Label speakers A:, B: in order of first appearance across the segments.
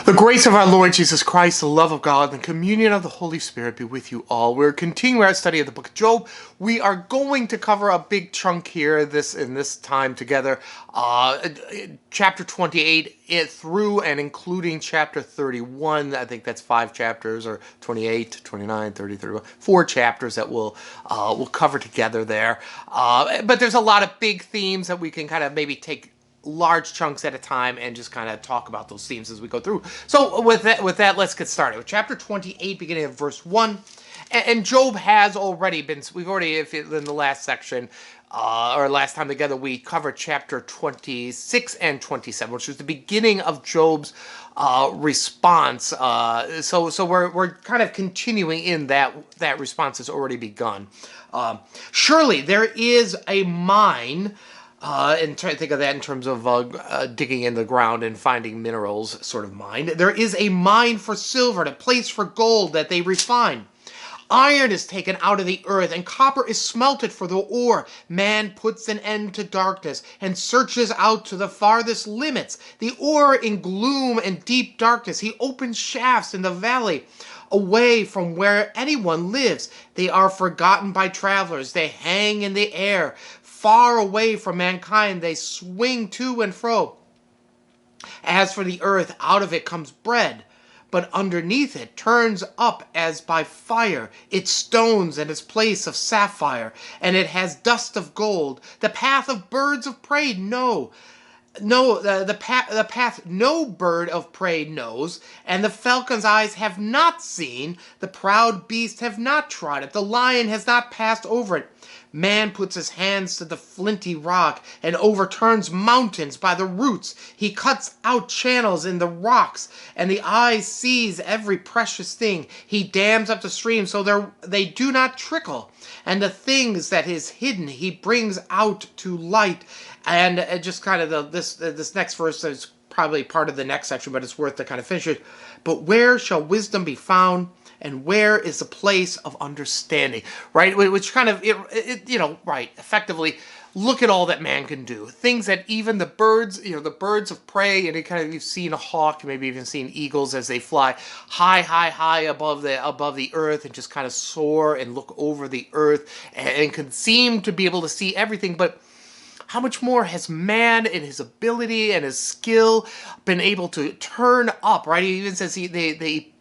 A: The grace of our Lord Jesus Christ, the love of God, and the communion of the Holy Spirit be with you all. We're continuing our study of the book of Job. We are going to cover a big chunk here in this time together. Chapter 28 through and including chapter 31. I think that's 5 chapters, or 28, 29, 30, 31. 4 chapters that we'll cover together there. But there's a lot of big themes that we can kind of maybe take large chunks at a time and just kind of talk about those themes as we go through. So with that, let's get started with chapter 28, beginning of verse 1. And Job has already been, we've already, if in the last section, or last time together, we covered chapter 26 and 27, which was the beginning of Job's response. So we're kind of continuing in that response has already begun. Surely there is a mine. And try to think of that in terms of digging in the ground and finding minerals sort of mine. There is a mine for silver and a place for gold that they refine. Iron is taken out of the earth, and copper is smelted for the ore. Man puts an end to darkness and searches out to the farthest limits. The ore in gloom and deep darkness. He opens shafts in the valley, away from where anyone lives. They are forgotten by travelers. They hang in the air. Far away from mankind, they swing to and fro. As for the earth, out of it comes bread, but underneath it turns up as by fire. Its stones and its place of sapphire, and it has dust of gold. The path of birds of prey, the path no bird of prey knows, and the falcon's eyes have not seen. The proud beast have not trod it. The lion has not passed over it. Man puts his hands to the flinty rock and overturns mountains by the roots. He cuts out channels in the rocks, and the eye sees every precious thing. He dams up the streams so they do not trickle, and the things that is hidden he brings out to light. And just kind of this next verse is probably part of the next section, but it's worth to kind of finish it. But where shall wisdom be found? And where is the place of understanding? Right? Which kind of, right, effectively, look at all that man can do. Things that even the birds, the birds of prey, and you've seen a hawk, maybe even seen eagles as they fly high above the earth and just kind of soar and look over the earth and can seem to be able to see everything. But how much more has man in his ability and his skill been able to turn up, right? He even says he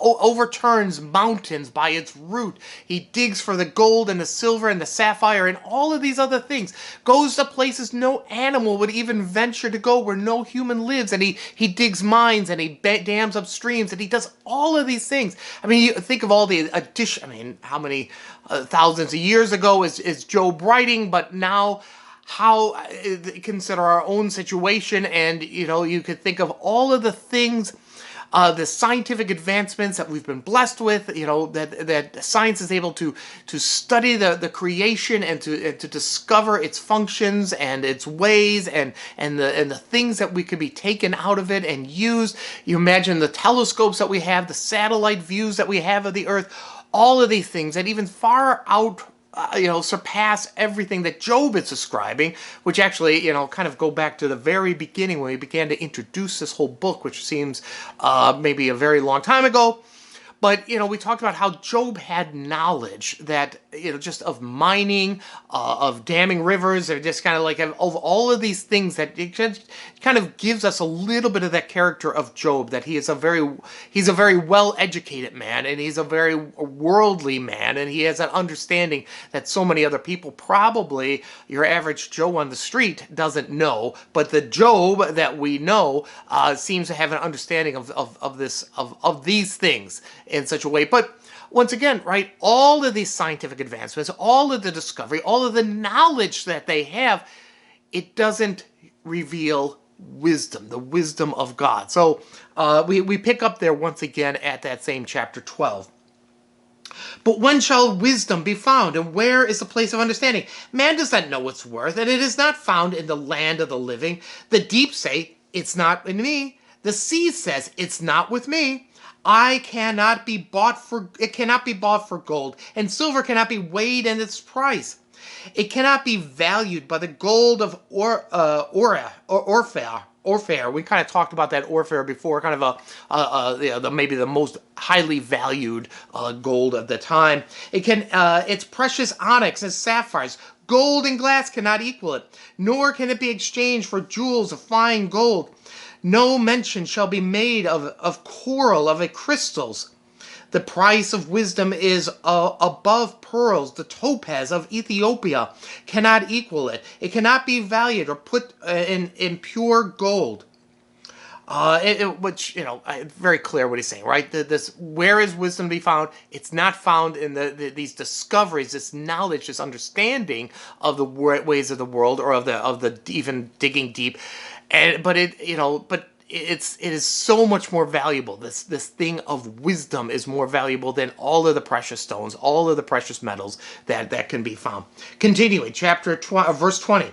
A: overturns mountains by its root. He digs for the gold and the silver and the sapphire and all of these other things. Goes to places no animal would even venture to go, where no human lives. And he digs mines, and he dams up streams, and he does all of these things. I mean, you think of all the addition. I mean, how many thousands of years ago is Job writing? But now, how consider our own situation, and you could think of all of the things, the scientific advancements that we've been blessed with, that science is able to study the creation and to discover its functions and its ways and the things that we could be taken out of it and used. You imagine the telescopes that we have, the satellite views that we have of the earth, all of these things that even far out surpass everything that Job is describing, which actually, kind of go back to the very beginning when we began to introduce this whole book, which seems maybe a very long time ago. But, we talked about how Job had knowledge that, just of mining, of damming rivers, or just kind of like of all of these things that it just kind of gives us a little bit of that character of Job, that he's a very well-educated man, and he's a very worldly man, and he has an understanding that so many other people, probably your average Joe on the street, doesn't know. But the Job that we know seems to have an understanding of these things in such a way. But once again, right, all of these scientific advancements, all of the discovery, all of the knowledge that they have, it doesn't reveal wisdom, the wisdom of God. So we pick up there once again at that same chapter 12. But when shall wisdom be found, and where is the place of understanding? Man does not know its worth, and it is not found in the land of the living. The deep say, it's not in me. The sea says, it's not with me. It cannot be bought for gold, and silver cannot be weighed in its price. It cannot be valued by the gold of Ophir, orphere. We kind of talked about that orphere before, kind of maybe the most highly valued gold of the time. It's precious onyx and sapphires. Gold and glass cannot equal it, nor can it be exchanged for jewels of fine gold. No mention shall be made of coral, of crystals. The price of wisdom is above pearls. The topaz of Ethiopia cannot equal it. It cannot be valued or put in pure gold. Which, very clear what he's saying, right? Where is wisdom to be found? It's not found in these discoveries, this knowledge, this understanding of the ways of the world, or of the even digging deep. But it is so much more valuable. This thing of wisdom is more valuable than all of the precious stones, all of the precious metals that can be found. Continuing, verse 20.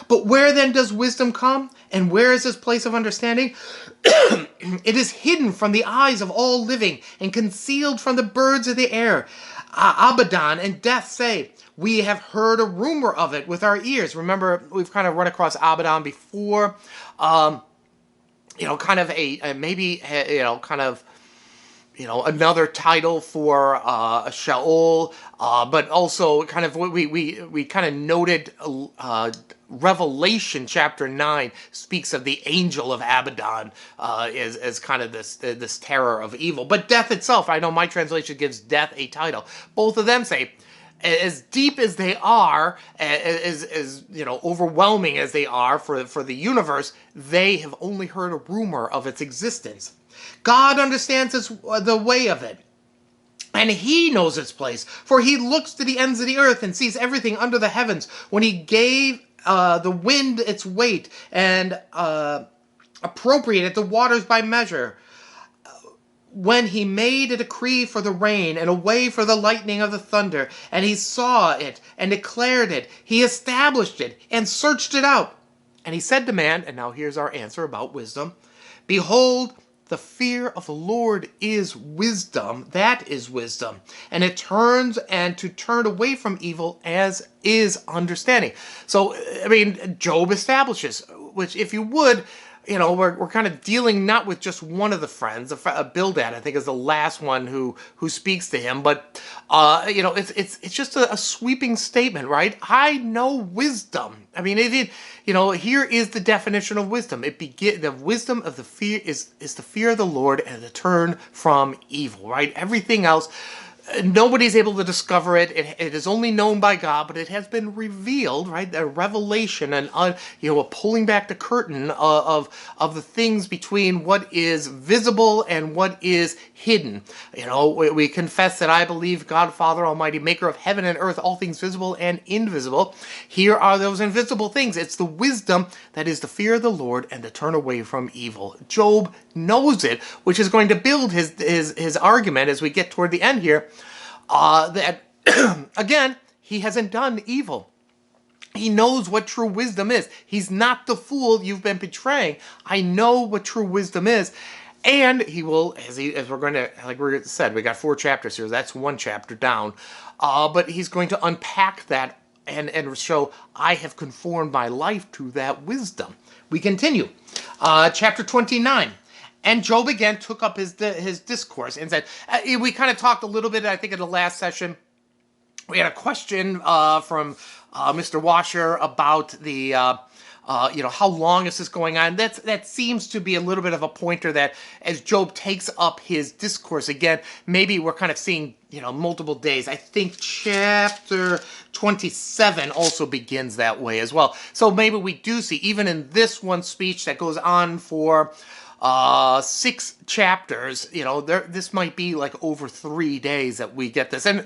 A: But where then does wisdom come? And where is this place of understanding? It is hidden from the eyes of all living and concealed from the birds of the air. Abaddon and Death say, we have heard a rumor of it with our ears. Remember, we've kind of run across Abaddon before. Another title for Sheol, but also kind of we kind of noted Revelation chapter 9 speaks of the angel of Abaddon as kind of this terror of evil. But death itself, I know my translation gives death a title. Both of them say, as deep as they are, as overwhelming as they are for the universe, they have only heard a rumor of its existence. God understands the way of it, and he knows its place, for he looks to the ends of the earth and sees everything under the heavens. When he gave the wind its weight and appropriated the waters by measure, when he made a decree for the rain and a way for the lightning of the thunder, and he saw it and declared it, he established it and searched it out. And he said to man, and now here's our answer about wisdom, behold, the fear of the Lord is wisdom. That is wisdom. And it turns and to turn away from evil as is understanding. So, Job establishes, which if you would, we're kind of dealing not with just one of the friends. Bildad, I think, is the last one who speaks to him. But it's just a sweeping statement, right? I know wisdom. Here is the definition of wisdom. The wisdom of the fear is the fear of the Lord and the turn from evil, right? Everything else, nobody's able to discover it. It is only known by God, but it has been revealed, right? A revelation and a pulling back the curtain of the things between what is visible and what is hidden. We confess that I believe God, Father Almighty, maker of heaven and earth, all things visible and invisible. Here are those invisible things. It's the wisdom that is the fear of the Lord and to turn away from evil. Job knows it, which is going to build his argument as we get toward the end here. That again, he hasn't done evil. He knows what true wisdom is. He's not the fool you've been betraying. I know what true wisdom is. And he will, as we're going to, like we said, we got 4 chapters here. That's 1 chapter down. But he's going to unpack that and show, I have conformed my life to that wisdom. We continue. Chapter 29. And Job again took up his discourse and said, we kind of talked a little bit, I think, in the last session. We had a question from Mr. Washer about the, how long is this going on? That seems to be a little bit of a pointer that as Job takes up his discourse again, maybe we're kind of seeing, multiple days. I think chapter 27 also begins that way as well. So maybe we do see, even in this one speech that goes on for 6 chapters, this might be like over 3 days that we get this, and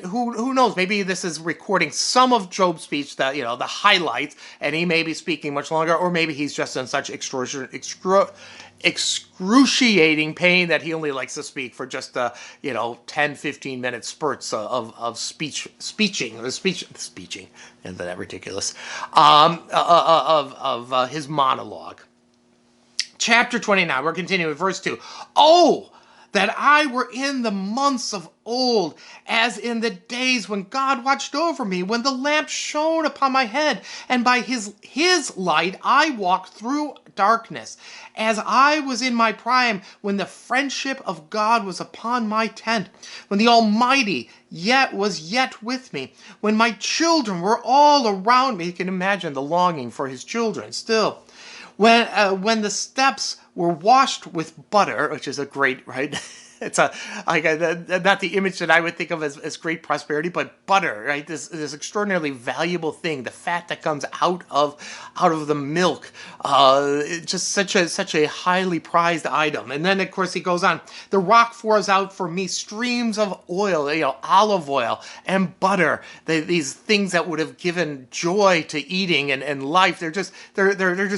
A: who knows, maybe this is recording some of Job's speech, that the highlights, and he may be speaking much longer, or maybe he's just in such excruciating pain that he only likes to speak for just 10-15 minute spurts of speeching, isn't that ridiculous, of his monologue. Chapter 29, we're continuing with verse 2. Oh, that I were in the months of old, as in the days when God watched over me, when the lamp shone upon my head, and by his light I walked through darkness, as I was in my prime, when the friendship of God was upon my tent, when the Almighty was yet with me, when my children were all around me. You can imagine the longing for his children still. When the steps were washed with butter, which is a great, right? It's not the image that I would think of as great prosperity, but butter, right? This extraordinarily valuable thing, the fat that comes out of the milk, just such a highly prized item. And then of course he goes on. The rock pours out for me streams of oil, olive oil and butter. These things that would have given joy to eating and life. They're just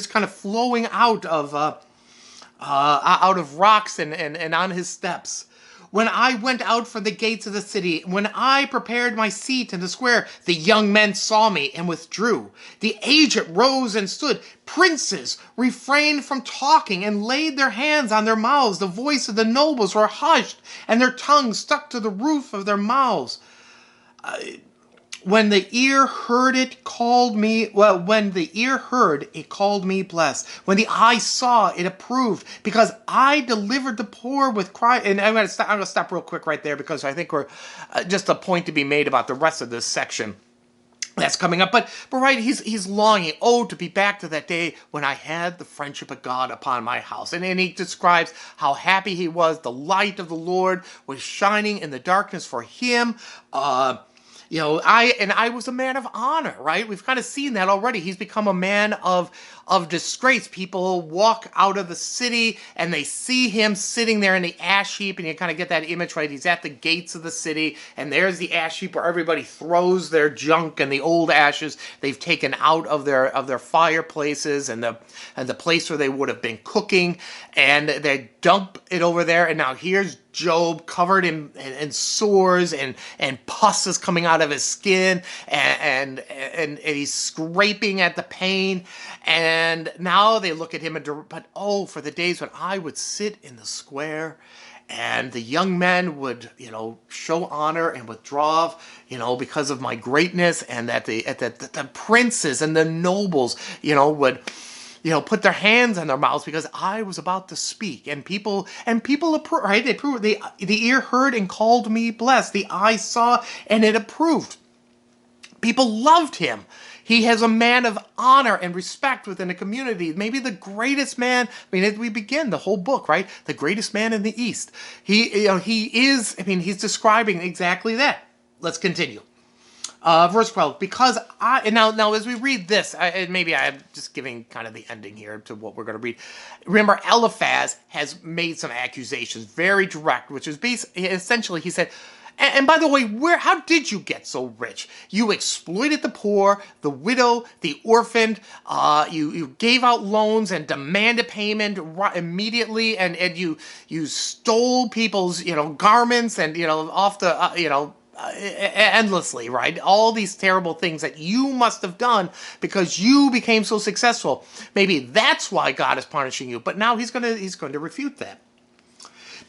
A: kind of flowing out of rocks and on his steps. When I went out from the gates of the city, when I prepared my seat in the square, the young men saw me and withdrew. The aged rose and stood. Princes refrained from talking and laid their hands on their mouths. The voice of the nobles were hushed, and their tongues stuck to the roof of their mouths. When the ear heard, it called me blessed. When the eye saw, it approved, because I delivered the poor with cry. And I'm going to stop real quick right there, because I think we're just a point to be made about the rest of this section that's coming up. But right, he's longing, to be back to that day when I had the friendship of God upon my house. And he describes how happy he was. The light of the Lord was shining in the darkness for him. I was a man of honor, right? We've kind of seen that already. He's become a man of disgrace. People walk out of the city and they see him sitting there in the ash heap, and you kind of get that image, right? He's at the gates of the city, and there's the ash heap where everybody throws their junk and the old ashes they've taken out of their fireplaces and the place where they would have been cooking, and they dump it over there. And now here's Job covered in sores and pus is coming out of his skin, and he's scraping at the pain. And now they look at him but for the days when I would sit in the square and the young men would, show honor and withdraw, because of my greatness, and that the princes and the nobles, would put their hands on their mouths because I was about to speak. And people approved, right? They approved. The ear heard and called me blessed. The eye saw and it approved. People loved him. He has a man of honor and respect within the community. Maybe the greatest man. As we begin the whole book, right? The greatest man in the East. He is. He's describing exactly that. Let's continue. Verse 12, because now as we read this, maybe I'm just giving kind of the ending here to what we're going to read. Remember, Eliphaz has made some accusations, very direct, which is essentially, he said, and by the way, how did you get so rich? You exploited the poor, the widow, the orphaned. You gave out loans and demanded payment immediately, and you stole people's garments and off the endlessly, right? All these terrible things that you must have done because you became so successful. Maybe that's why God is punishing you. But now he's going to refute that.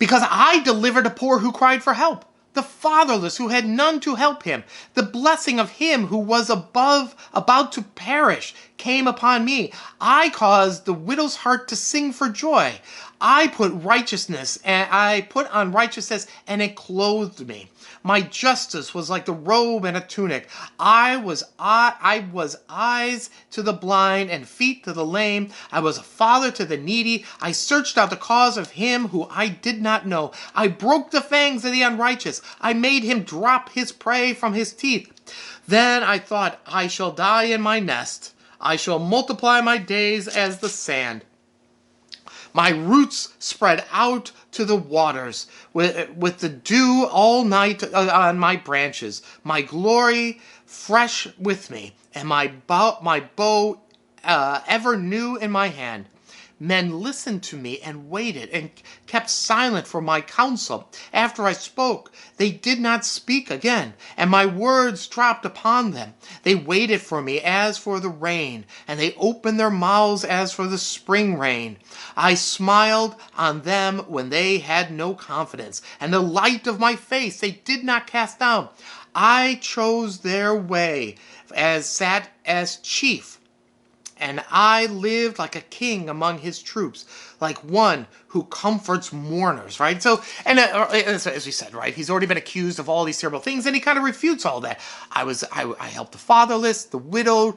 A: Because I delivered a poor who cried for help, the fatherless who had none to help him. The blessing of him who was about to perish came upon me. I caused the widow's heart to sing for joy. I put on righteousness, and it clothed me. My justice was like the robe and a tunic. I was eyes to the blind and feet to the lame. I was a father to the needy. I searched out the cause of him who I did not know. I broke the fangs of the unrighteous. I made him drop his prey from his teeth. Then I thought, I shall die in my nest. I shall multiply my days as the sand. My roots spread out to the waters, with the dew all night on my branches. My glory fresh with me, and my bow ever new in my hand. men listened to me and waited and kept silent for my counsel. After I spoke, they did not speak again, and my words dropped upon them. They waited for me as for the rain, and they opened their mouths as for the spring rain. I smiled on them when they had no confidence, and the light of my face they did not cast down. I chose their way, as sat as chief, and I lived like a king among his troops, like one who comforts mourners, right? So, and as we said, right, he's already been accused of all these terrible things, and he kind of refutes all that. I helped the fatherless, the widowed,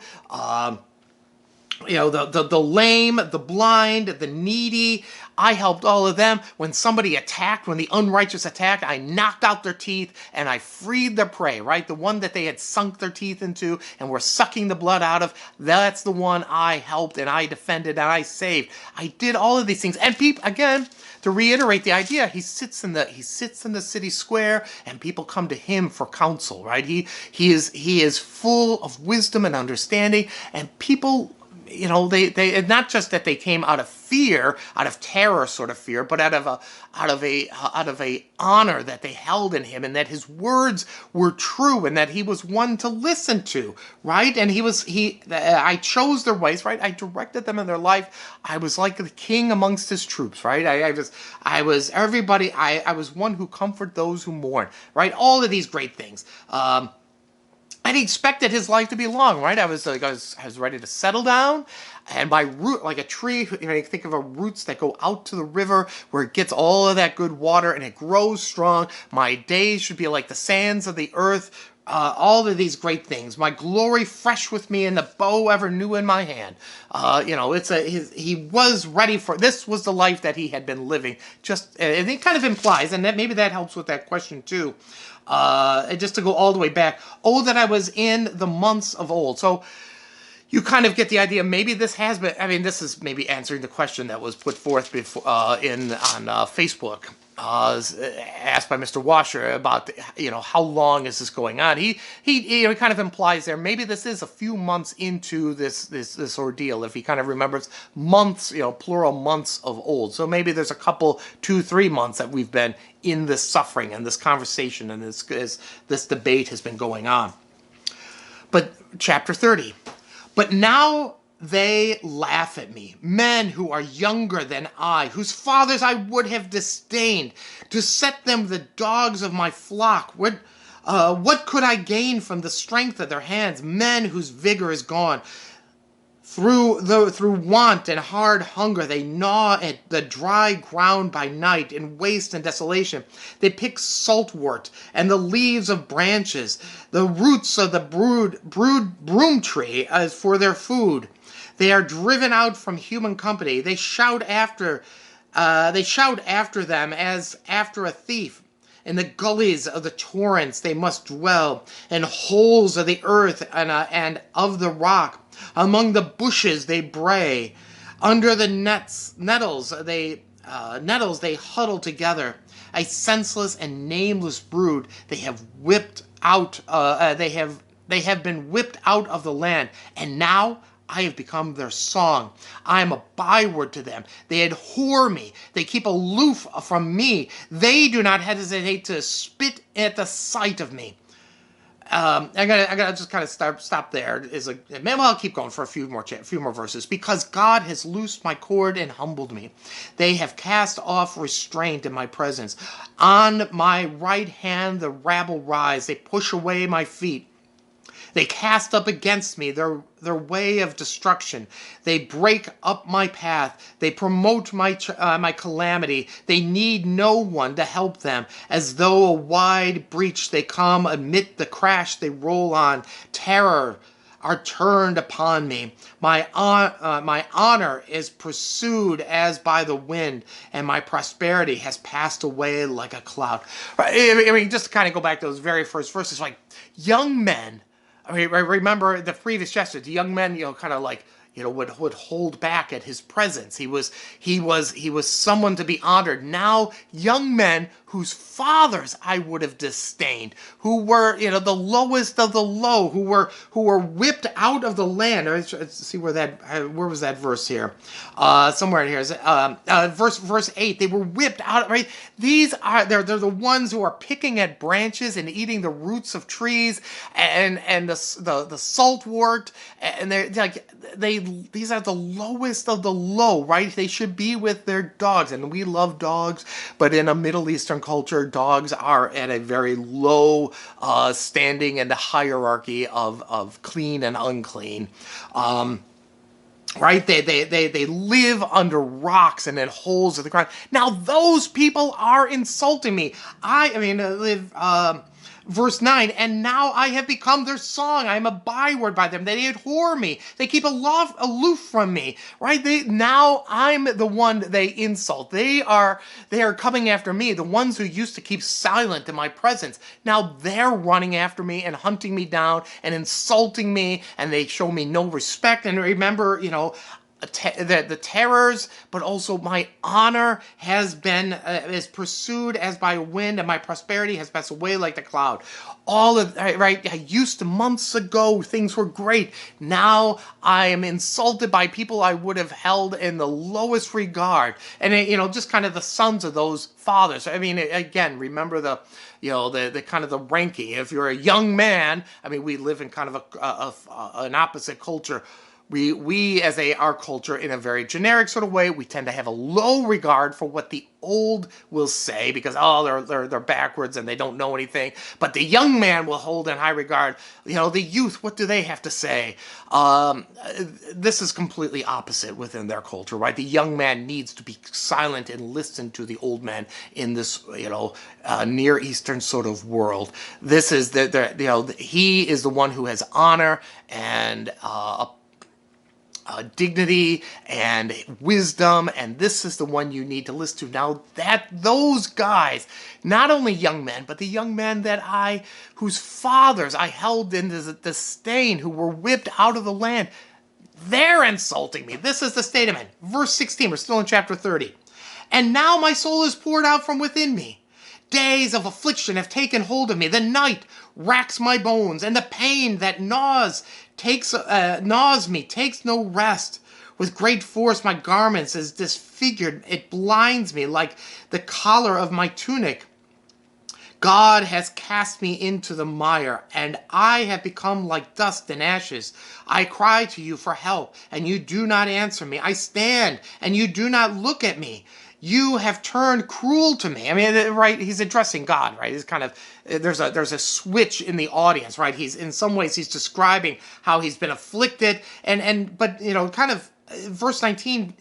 A: the lame, the blind, the needy. I helped all of them. When somebody attacked, when the unrighteous attacked, I knocked out their teeth and I freed their prey, right? The one that they had sunk their teeth into and were sucking the blood out of, that's the one I helped and I defended and I saved. I did all of these things. And people, again, to reiterate the idea, he sits in the city square and people come to him for counsel, right? He is full of wisdom and understanding, and people, they not just that they came out of fear, out of terror sort of fear, but out of a honor that they held in him, and that his words were true, and that he was one to listen to, right? And I chose their ways, right? I directed them in their life. I was like the king amongst his troops, right? I was everybody. I was one who comforted those who mourn, right? All of these great things. And he expected his life to be long, right? I was ready to settle down, and by root, like a tree, you think of roots that go out to the river where it gets all of that good water and it grows strong. My days should be like the sands of the earth. All of these great things. My glory fresh with me, and the bow ever new in my hand. He was ready for this. Was the life that he had been living. And it kind of implies, and that maybe that helps with that question too. Just to go all the way back. Oh, that I was in the months of old. So you kind of get the idea. Maybe this has been. I mean, this is maybe answering the question that was put forth before on Facebook. Asked by Mr. Washer about how long is this going on. He kind of implies there maybe this is a few months into this ordeal, if he kind of remembers months, plural months of old. So maybe there's a couple 2-3 months that we've been in this suffering and this conversation and this debate has been going on. But chapter 30. But now they laugh at me, men who are younger than I, whose fathers I would have disdained, to set them the dogs of my flock. What could I gain from the strength of their hands? Men whose vigor is gone. Through want and hard hunger, they gnaw at the dry ground by night in waste and desolation. They pick saltwort and the leaves of branches, the roots of the broom tree as for their food. They are driven out from human company. They shout after them as after a thief. In the gullies of the torrents they must dwell, in holes of the earth and of the rock. Among the bushes they bray. Under the nettles they huddle together. A senseless and nameless brood they have whipped out. They have been whipped out of the land, and now I have become their song. I am a byword to them. They abhor me. They keep aloof from me. They do not hesitate to spit at the sight of me. I gotta just kind of stop there. I'll keep going for a few more verses. Because God has loosed my cord and humbled me. They have cast off restraint in my presence. On my right hand the rabble rise. They push away my feet. They cast up against me their way of destruction. They break up my path. They promote my calamity. They need no one to help them. As though a wide breach they come, amid the crash they roll on. Terror are turned upon me. My honor is pursued as by the wind, and my prosperity has passed away like a cloud. I mean, just to kind of go back to those very first verses, like young men. I mean, remember the previous chapter, the young men, kind of like, would hold back at his presence. He was someone to be honored. Now, young men whose fathers I would have disdained, who were, the lowest of the low, who were whipped out of the land. Let's see where was that verse here? Somewhere in here. Verse 8. They were whipped out. Right. They're the ones who are picking at branches and eating the roots of trees and the saltwort, and these are the lowest of the low, right? They should be with their dogs, and we love dogs, but in a Middle Eastern culture, dogs are at a very low standing in the hierarchy of clean and unclean. Right? They live under rocks and in holes in the ground. Now those people are insulting me. Verse 9, and now I have become their song. I am a byword by them. They abhor me. They keep aloof from me. Right? Now I'm the one they insult. They are coming after me. The ones who used to keep silent in my presence. Now they're running after me and hunting me down and insulting me, and they show me no respect. And remember, the terrors, but also my honor is pursued as by wind, and my prosperity has passed away like the cloud. I used to, months ago, things were great. Now I am insulted by people I would have held in the lowest regard. And, just kind of the sons of those fathers. Again, remember the kind of the ranking. If you're a young man, we live in kind of an opposite culture. We as our culture, in a very generic sort of way, we tend to have a low regard for what the old will say because they're backwards and they don't know anything. But the young man will hold in high regard. The youth, what do they have to say? This is completely opposite within their culture, right? The young man needs to be silent and listen to the old man in this Near Eastern sort of world. This is he is the one who has honor and dignity and wisdom, and this is the one you need to listen to. Now those guys, not only young men, but the young men whose fathers I held in disdain, who were whipped out of the land, they're insulting me. This is the state of men. Verse 16, we're still in chapter 30. And now my soul is poured out from within me. Days of affliction have taken hold of me. The night racks my bones, and the pain that gnaws me takes no rest. With great force my garments is disfigured. It blinds me like the collar of my tunic. God has cast me into the mire, and I have become like dust and ashes. I cry to you for help, and you do not answer me. I stand, and you do not look at me. You have turned cruel to me. Right? He's addressing God, right? He's kind of, there's a switch in the audience, right? In some ways he's describing how he's been afflicted, but kind of verse 19,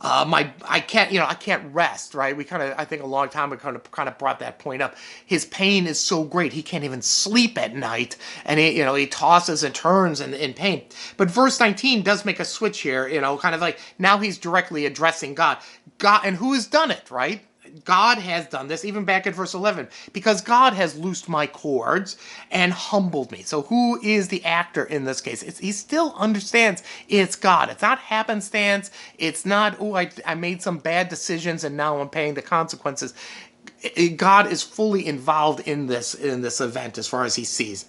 A: I can't rest, right? I think a long time we kind of brought that point up. His pain is so great he can't even sleep at night, and he tosses and turns in pain. But verse 19 does make a switch here, kind of like now he's directly addressing God, and who has done it, right? God has done this, even back in verse 11, because God has loosed my cords and humbled me. So who is the actor in this case? He still understands it's God. It's not happenstance. It's not, I made some bad decisions and now I'm paying the consequences. God is fully involved in this event as far as he sees.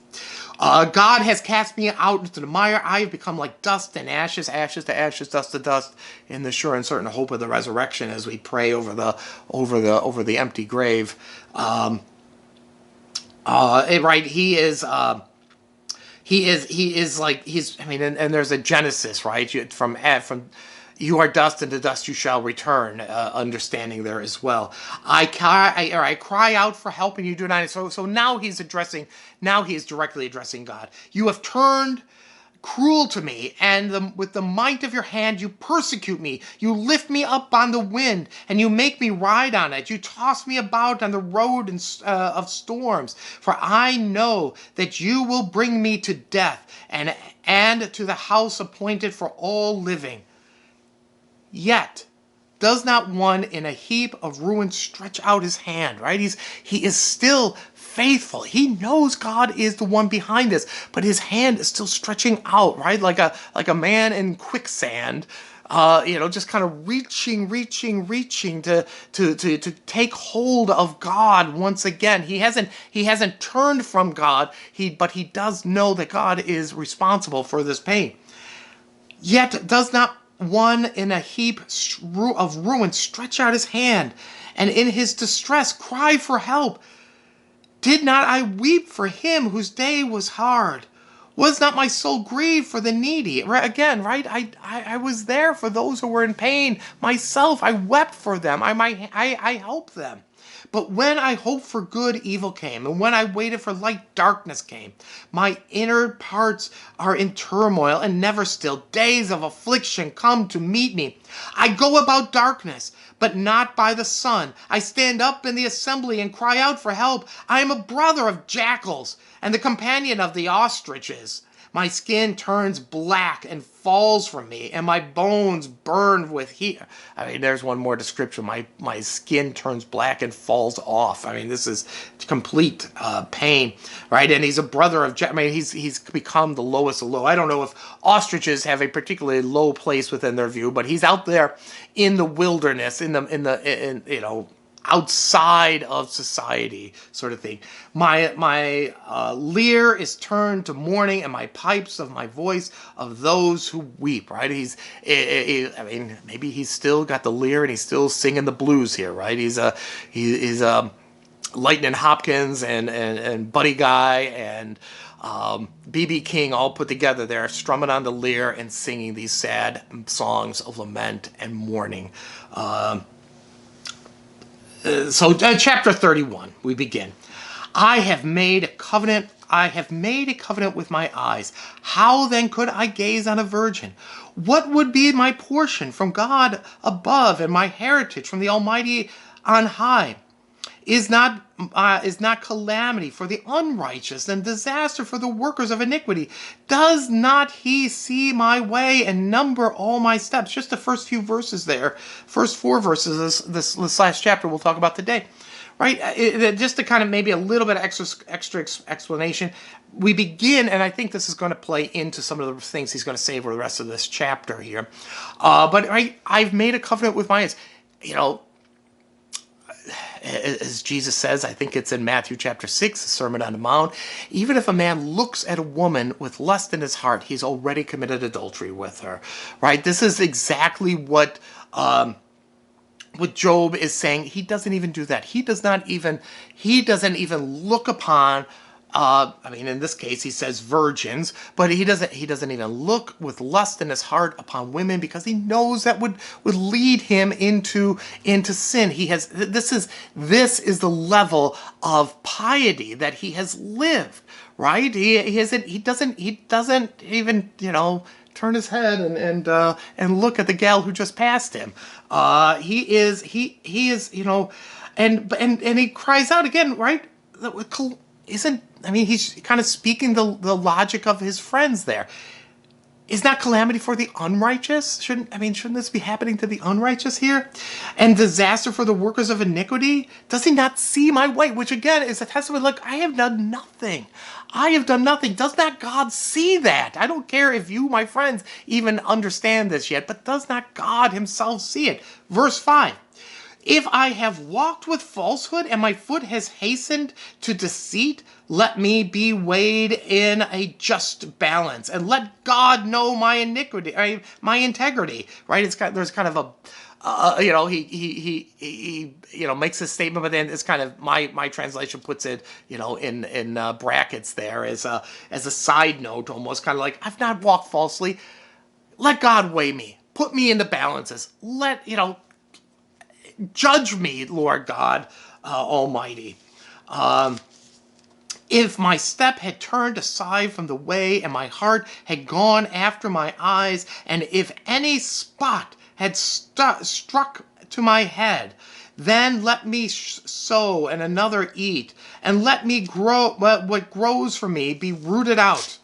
A: God has cast me out into the mire. I have become like dust and ashes, ashes to ashes, dust to dust, in the sure and certain hope of the resurrection. As we pray over the empty grave, right? He is like and there's a Genesis, right? From you are dust, and to dust you shall return. Understanding there as well. I cry out for help, and you do not. So now he is directly addressing God. You have turned cruel to me, and with the might of your hand you persecute me. You lift me up on the wind, and you make me ride on it. You toss me about on the road of storms. For I know that you will bring me to death, and to the house appointed for all living. Yet does not one in a heap of ruin stretch out his hand, right? He is still faithful. He knows God is the one behind this, but his hand is still stretching out, right? Like a man in quicksand. just kind of reaching to take hold of God once again. He hasn't turned from God. But he does know that God is responsible for this pain. Yet does not one in a heap of ruin stretch out his hand, and in his distress cry for help? Did not I weep for him whose day was hard? Was not my soul grieved for the needy? Right, again, right? I was there for those who were in pain. Myself, I wept for them. I helped them. But when I hoped for good, evil came. And when I waited for light, darkness came. My inner parts are in turmoil and never still. Days of affliction come to meet me. I go about darkness, but not by the sun. I stand up in the assembly and cry out for help. I am a brother of jackals and the companion of the ostriches. My skin turns black and falls from me, and my bones burn with heat. I mean, there's one more description. My skin turns black and falls off. I mean, this is complete pain, right? And he's a brother of. I mean, he's become the lowest of low. I don't know if ostriches have a particularly low place within their view, but he's out there in the wilderness, in outside of society, sort of thing. My lyre is turned to mourning, and my pipes of my voice of those who weep. Right? I mean, maybe he's still got the lyre and he's still singing the blues here. Right? He's Lightning Hopkins and Buddy Guy and B.B. King all put together there, strumming on the lyre and singing these sad songs of lament and mourning. So chapter 31, we begin. I have made a covenant with my eyes. How then could I gaze on a virgin? What would be my portion from God above, and my heritage from the Almighty on high? Is not calamity for the unrighteous and disaster for the workers of iniquity? Does not he see my way and number all my steps? Just the first few verses there, first 4 verses this last chapter we'll talk about today. Right? Just to kind of maybe a little bit of extra explanation, we begin, and I think this is going to play into some of the things he's going to say for the rest of this chapter here. But right, I've made a covenant with my eyes. As Jesus says, I think it's in Matthew chapter 6, the Sermon on the Mount, even if a man looks at a woman with lust in his heart, he's already committed adultery with her, right? This is exactly what Job is saying. He doesn't even do that. He doesn't even look upon, in this case, he says virgins, but he doesn't even look with lust in his heart upon women, because he knows that would lead him into sin. This is the level of piety that he has lived, right? He doesn't even, turn his head and look at the gal who just passed him. He is, and he cries out again, right? He's kind of speaking the logic of his friends there. Is not calamity for the unrighteous? Shouldn't this be happening to the unrighteous here? And disaster for the workers of iniquity? Does he not see my way? Which again is a testament, look, I have done nothing. I have done nothing. Does not God see that? I don't care if you, my friends, even understand this yet, but does not God himself see it? Verse 5. If I have walked with falsehood and my foot has hastened to deceit, let me be weighed in a just balance, and let God know my iniquity, my integrity. Right? There's kind of a, he makes a statement, but then it's kind of my translation puts it, in brackets there as a side note, almost kind of like, I've not walked falsely. Let God weigh me, put me in the balances. Judge me, Lord God Almighty. If my step had turned aside from the way, and my heart had gone after my eyes, and if any spot had struck to my head, then let me sow and another eat, and let me grow what grows for me be rooted out.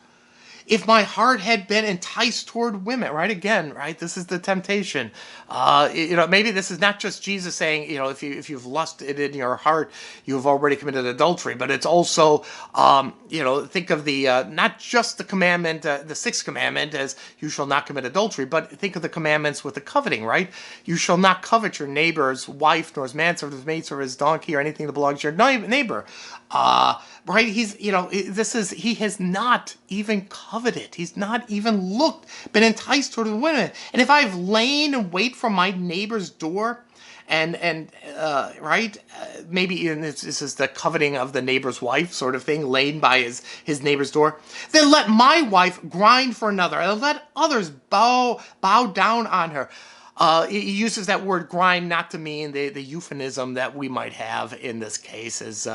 A: if my heart had been enticed toward women, right? Again, right? This is the temptation. Maybe this is not just Jesus saying, if you've lusted in your heart, you've already committed adultery, but it's also, think of the not just the commandment, the sixth commandment, as you shall not commit adultery, but think of the commandments with the coveting, right? You shall not covet your neighbor's wife, nor his manservant, his maidservant, his donkey, or anything that belongs to your neighbor. Right? He has not even coveted. He's not even been enticed toward the women. And if I've lain in wait for my neighbor's door, right, maybe even this is the coveting of the neighbor's wife sort of thing, laid by his neighbor's door, then let my wife grind for another, and let others bow down on her. He uses that word grind not to mean the euphemism that we might have in this case, as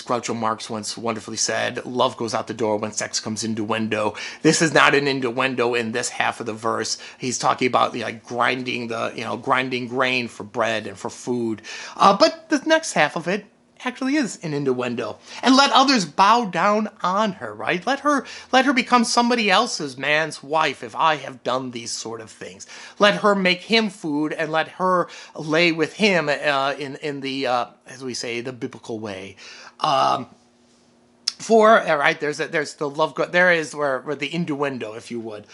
A: Groucho Marx once wonderfully said, love goes out the door when sex comes innuendo. This is not an innuendo in this half of the verse. He's talking about grinding grinding grain for bread and for food. But the next half of it actually is an innuendo. And let others bow down on her, right? Let her become somebody else's man's wife if I have done these sort of things. Let her make him food and let her lay with him in the, as we say, the biblical way. There's the love, there is where the innuendo, if you would.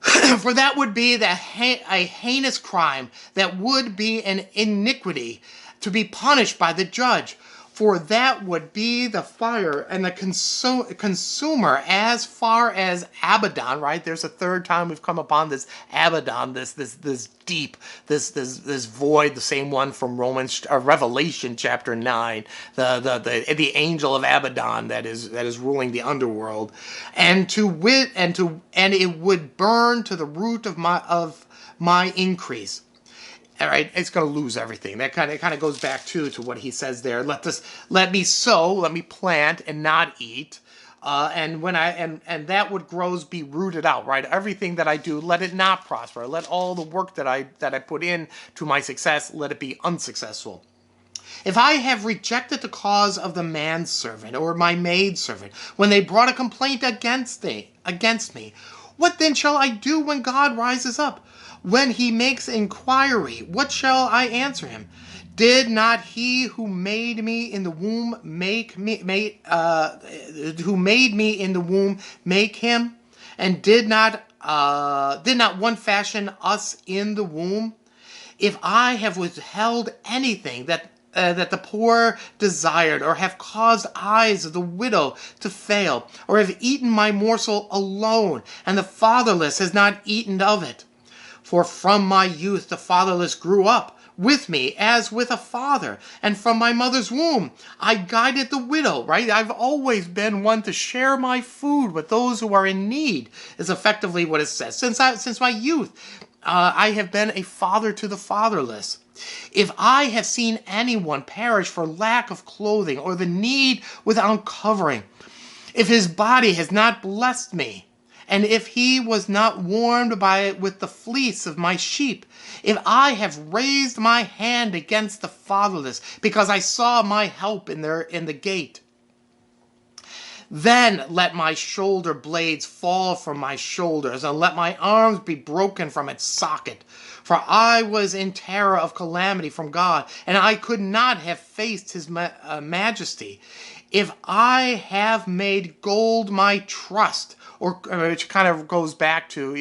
A: For that would be a heinous crime, that would be an iniquity to be punished by the judge. For that would be the fire and the consumer as far as Abaddon, right? There's a third time we've come upon this Abaddon, this deep, this void, the same one from Revelation chapter 9, the angel of Abaddon that is ruling the underworld, and it would burn to the root of my increase. All right, it's going to lose everything. That kind of goes back to what he says there. Let me sow, let me plant, and not eat. And that what grows be rooted out, right? Everything that I do, let it not prosper. Let all the work that I put in to my success, let it be unsuccessful. If I have rejected the cause of the manservant or my maidservant, when they brought a complaint against me, what then shall I do when God rises up? When he makes inquiry, what shall I answer him? Did not he who made me in the womb make him? And did not one fashion us in the womb? If I have withheld anything that the poor desired, or have caused eyes of the widow to fail, or have eaten my morsel alone, and the fatherless has not eaten of it. For from my youth the fatherless grew up with me as with a father, and from my mother's womb I guided the widow, right? I've always been one to share my food with those who are in need, is effectively what it says. Since my youth, I have been a father to the fatherless. If I have seen anyone perish for lack of clothing, or the need without covering, if his body has not blessed me, and if he was not warmed with the fleece of my sheep, if I have raised my hand against the fatherless, because I saw my help in the gate, then let my shoulder blades fall from my shoulders, and let my arms be broken from its socket. For I was in terror of calamity from God, and I could not have faced his majesty. If I have made gold my trust, which kind of goes back to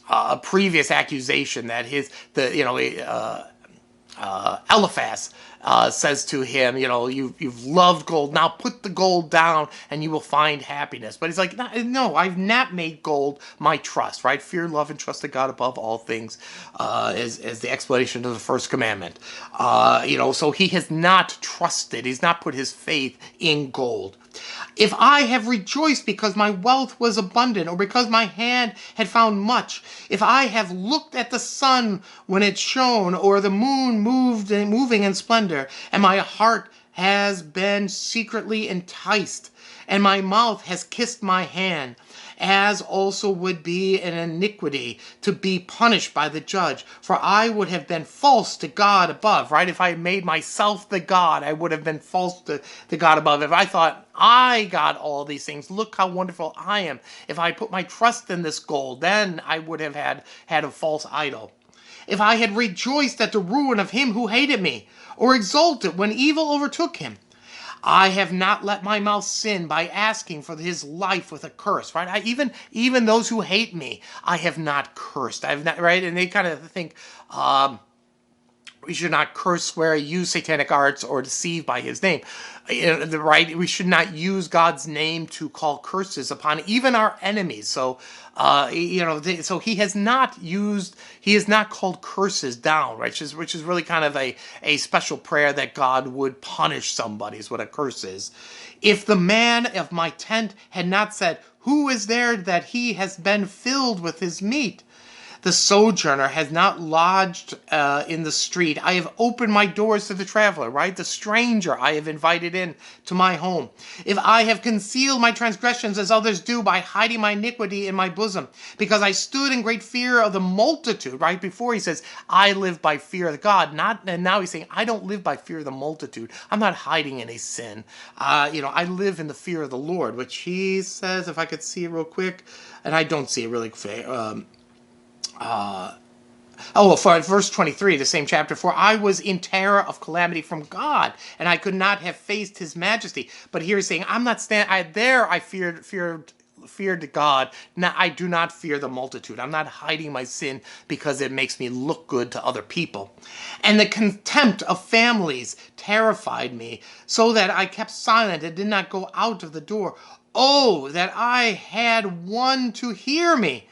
A: a previous accusation that Eliphaz says to him, you've loved gold, now put the gold down and you will find happiness. But he's like, no, I've not made gold my trust, right? Fear, love, and trust in God above all things, as the explanation of the first commandment. So he has not trusted, he's not put his faith in gold. If I have rejoiced because my wealth was abundant, or because my hand had found much, if I have looked at the sun when it shone, or the moon moving in splendor, and my heart has been secretly enticed, and my mouth has kissed my hand, as also would be an iniquity to be punished by the judge. For I would have been false to God above, right? If I had made myself the God, I would have been false to the God above. If I thought I got all these things, look how wonderful I am. If I put my trust in this gold, then I would have had a false idol. If I had rejoiced at the ruin of him who hated me, or exulted when evil overtook him. I have not let my mouth sin by asking for his life with a curse, right? Even those who hate me, I have not cursed. I have not, right? And they kind of think, we should not curse, swear, use satanic arts, or deceive by his name. Right? We should not use God's name to call curses upon even our enemies. So, so he has not called curses down, right? Which is really kind of a special prayer that God would punish somebody is what a curse is. If the man of my tent had not said, who is there that he has been filled with his meat? The sojourner has not lodged in the street. I have opened my doors to the traveler, right? The stranger I have invited in to my home. If I have concealed my transgressions as others do by hiding my iniquity in my bosom, because I stood in great fear of the multitude, right? Before he says, I live by fear of God. And now he's saying, I don't live by fear of the multitude. I'm not hiding any sin. I live in the fear of the Lord, which he says, if I could see it real quick, and I don't see it really for verse 23, the same chapter, for I was in terror of calamity from God, and I could not have faced his majesty. But here he's saying, I'm not I feared God. Now I do not fear the multitude. I'm not hiding my sin because it makes me look good to other people. And the contempt of families terrified me, so that I kept silent and did not go out of the door. Oh, that I had one to hear me.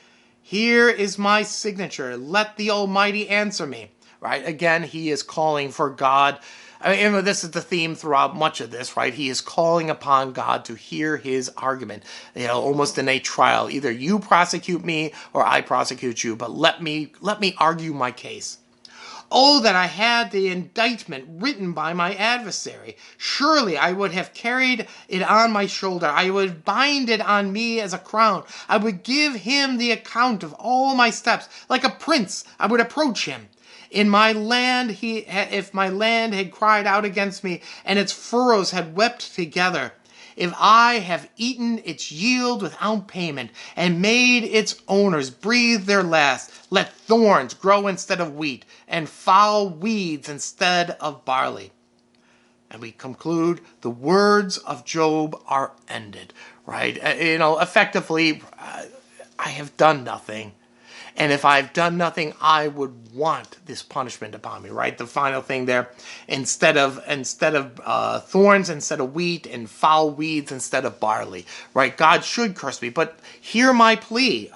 A: Here is my signature. Let the Almighty answer me. Right? Again, he is calling for God. This is the theme throughout much of this, right? He is calling upon God to hear his argument, almost in a trial. Either you prosecute me or I prosecute you, but let me argue my case. Oh, that I had the indictment written by my adversary. Surely I would have carried it on my shoulder. I would bind it on me as a crown. I would give him the account of all my steps. Like a prince, I would approach him. In my land, if my land had cried out against me, and its furrows had wept together, if I have eaten its yield without payment, and made its owners breathe their last, let thorns grow instead of wheat, and foul weeds instead of barley. And we conclude, the words of Job are ended, right? Effectively, I have done nothing. And if I've done nothing, I would want this punishment upon me, right? The final thing there, instead of thorns, instead of wheat, and foul weeds instead of barley, right? God should curse me, but hear my plea.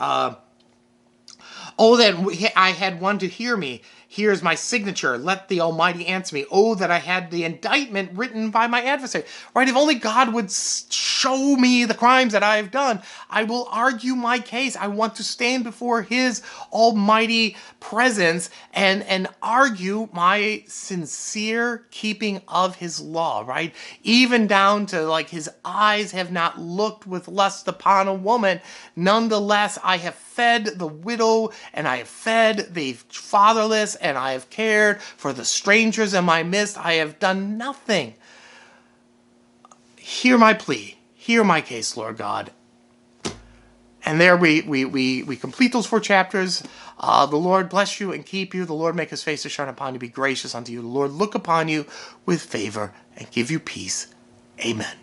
A: Oh, that I had one to hear me. Here's my signature. Let the Almighty answer me. Oh, that I had the indictment written by my adversary. Right? If only God would show me the crimes that I have done, I will argue my case. I want to stand before his almighty presence and argue my sincere keeping of his law, right? Even down to like his eyes have not looked with lust upon a woman. Nonetheless, I have fed the widow, and I have fed the fatherless, and I have cared for the strangers in my midst. I have done nothing. Hear my plea. Hear my case, Lord God. And there we complete those 4 chapters. The Lord bless you and keep you. The Lord make his face to shine upon you, be gracious unto you. The Lord look upon you with favor and give you peace. Amen.